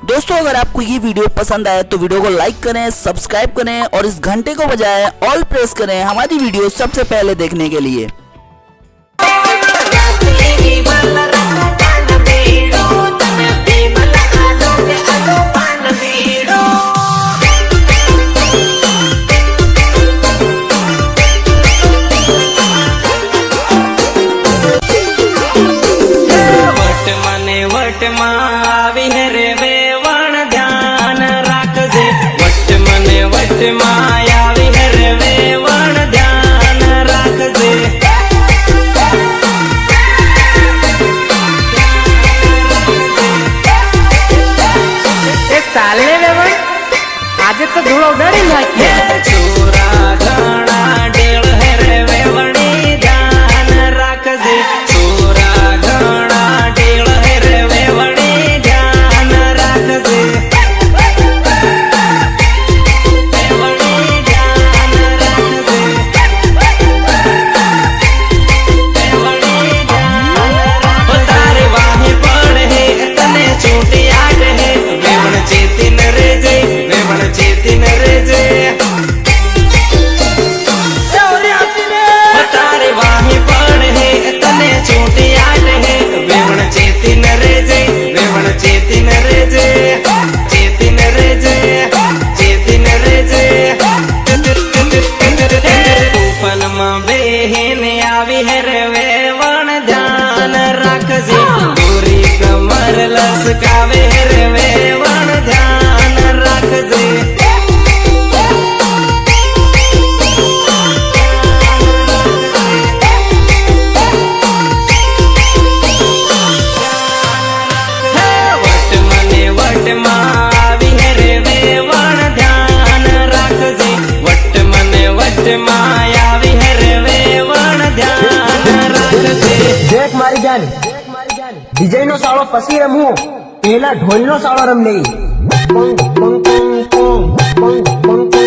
दोस्तों अगर आपको ये वीडियो पसंद आए तो वीडियो को लाइक करें, सब्सक्राइब करें और इस घंटे को बजाएं ऑल प्रेस करें हमारी वीडियो सबसे पहले देखने के लिए। साले वेवण आज तो धूल उड़ाड़ी नाखी छोरा घणा डेल रे वेवणी ध्यान राखजे छोरा घणा डेल रे वेवणी ध्यान राखजे वेवणी ध्यान राखजे वेवणी ध्यान राखजे तारे वाहे पड़े तने छोटी आट है वेवण चेतिन रे जय वेवण चेतिन रे जय तारे वाही पण है तने छोटी आट है वेवण चेतिन रे जय वेवण चेतिन रे जय चेतिन रे जय चेतिन रे जय ऊपन में बेहन आवी है रे वेवण ध्यान राखजे गोरी कमर लसकावे रे वेवण ध्यान राखजे वट मने वट मावी रे वेवण ध्यान राखजे वट मने वट मायावी रे वेवण ध्यान राखजे देख मारी जान विजय नो साळो पसी रमू पहला ढोल नो साळो रम नहीं पंग पंग पंग पंग पंग पंग